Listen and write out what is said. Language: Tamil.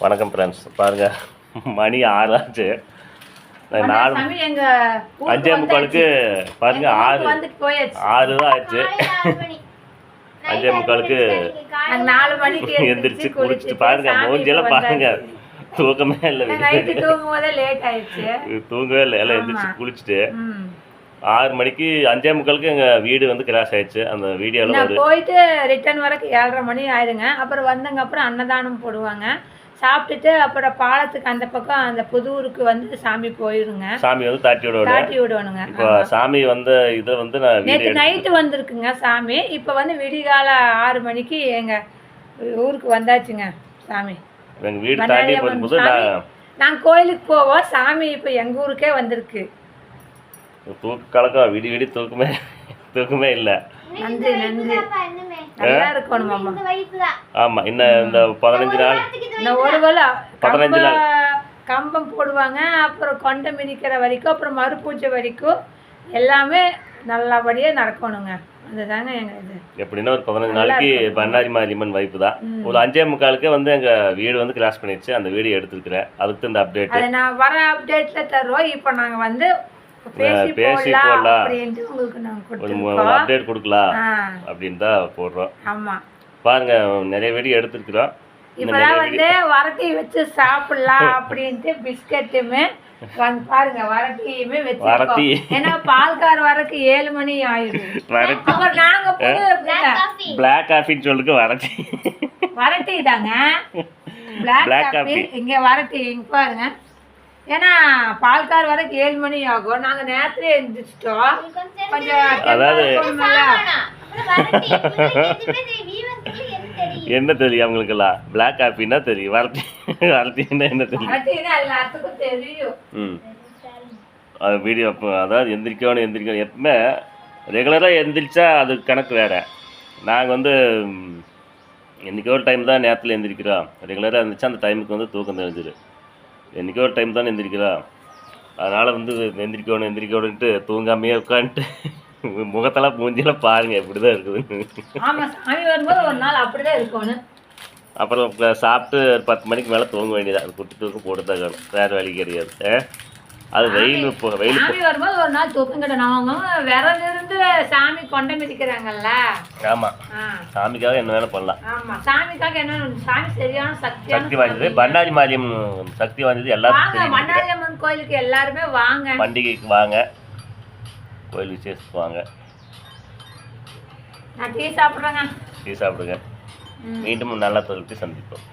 வணக்கம் ஃப்ரெண்ட்ஸ், பாருங்கள் மணி 6 ஆச்சு. 4 5:45 பாருங்கள் 6 தான் ஆயிடுச்சு. 5:45 எந்திரிச்சு குளிச்சுட்டு பாருங்க மூஞ்சியெல்லாம் பாருங்க. தூக்கமே இல்லை, தூங்கவே இல்லை. எல்லாம் எந்திரிச்சு குளிச்சுட்டு 6 மணிக்கு 5:45 எங்கள் வீடு வந்து கிராஸ் ஆயிடுச்சு. அந்த வீடியோவில் போயிட்டு ரிட்டர்ன் வரைக்கும் 7:30 மணி ஆயிடுங்க. அப்புறம் வந்தங்க அப்புறம் அன்னதானம் போடுவாங்க. சாப்பிட்டுட்டு அப்புறம் பாலத்துக்கு அந்த பக்கம் அந்த புதூருக்கு வந்து சாமி போயிடுங்க. சாமி வந்து தாட்டி விடணுங்க. இப்போ சாமி வந்து இதை வந்து நான் நேற்று நைட்டு வந்திருக்குங்க சாமி. இப்போ வந்து விடிகால 6 மணிக்கு எங்கள் ஊருக்கு வந்தாச்சுங்க சாமி. எங்கள் வீடு தாண்டி போகும்போது நாங்கள் கோயிலுக்கு போவோம். சாமி இப்போ எங்கள் ஊருக்கே வந்திருக்கு. தூக்கு கலக்கம் விடி தூக்கமே இல்லை. நன்றி நன்றி. நல்லா இருக்கணும் மாமா. ஆமாம், இன்னும் இந்த 15 நாள் ஒரு வேளை 15 நாள் கம்பம் போடுவாங்க. அப்புறம் கொண்டை மிதிக்கிற வரைக்கும் அப்புறம் மறுபூஜை வரைக்கும் எல்லாமே நல்லபடியாக நடக்கணுங்க. அதுதாங்க எங்கள் இது. எப்படின்னா ஒரு 15 நாளைக்கு பண்ணாரி மாரியம்மன் வைப்பு தான். ஒரு 5:45 வந்து எங்கள் வீடு வந்து கிராஸ் பண்ணிடுச்சு. அந்த வீடியோ எடுத்துருக்கிறேன். அதுக்கு இந்த அப்டேட் அதை நான் வர அப்டேட்டில் தருவோம். இப்போ நாங்கள் வந்து பேசி போடலாம், ஒரு அப்டேட் கொடுக்கலாம் அப்படின்னு தான் போடுறோம். ஆமாம், பாருங்க நிறைய வீடியோ எடுத்துருக்குறோம். இப்போதான் வந்து வரட்டி வச்சு சாப்பிடலாம் அப்படின்ட்டு பிஸ்கட்டுமே பாருங்க வரட்டியுமே வச்சு. ஏன்னா பால்கார் வரக்கு 7 மணி ஆயிடும். நாங்க பிளாக் காஃபின்னு சொல்லுங்க. வரட்டி தாங்க பிளாக் காஃபி. இங்க வரட்டி இங்க பாருங்க. ஏன்னா பால்கார் வரக்கு 7 மணி ஆகும். நாங்க நேரத்திலே எழுந்திரிச்சிட்டோம். அதாவது என்ன தெரியும் அவங்களுக்கெல்லாம்? பிளாக் காஃபின்னா தெரியும், வரட்டின்னா என்ன தெரியும்? அது வீடியோ அதாவது எந்திரிக்கணும். எப்பவுமே ரெகுலராக எந்திரிச்சா அது கணக்கு வேறு. நாங்கள் வந்து என்றைக்கோ ஒரு டைம் தான் நேரத்தில் எந்திரிக்கிறோம். ரெகுலராக இருந்துச்சா அந்த டைமுக்கு வந்து தூக்கம் தெரிஞ்சிடும். என்றைக்கோ ஒரு டைம் தானே எந்திரிக்கிறோம். அதனால் வந்து எந்திரிக்கணுன்ட்டு தூங்காமையே உட்காந்துட்டு முகத்தெல்லாம் மூஞ்சியெல்லாம் பாருங்க எப்படி தான் இருக்குது. அப்புறம் சாப்பிட்டு 10 மணிக்கு மேலே தூங்க வேண்டியது. அது குட்டி தூக்கம் போட்டு தான் வேணும், வேறு வழி கிடையாது. அது வெயில் வரும்போது ஒரு நாள் தூக்கம் கிட்ட விரல் இருந்து சாமி கொண்டை மிதிக்கிறாங்கல்ல. ஆமாம், சாமிக்காக என்ன வேணும் பண்ணலாம். ஆமாம், சாமிக்காக என்ன, சாமி சரியான சக்தி வாய்ந்தது. பண்ணாரி மாரியம்மன் சக்தி வாய்ந்தது. எல்லாரும் பண்ணாரி அம்மன் கோயிலுக்கு எல்லாருமே வாங்க, பண்டிகைக்கு வாங்க, கோயில் விசேஷத்துக்கு வாங்க. நான் டீ சாப்பிட்றேங்க. டீ சாப்பிடுங்க. மீண்டும் நல்ல தொழிலுக்கு சந்திப்போம்.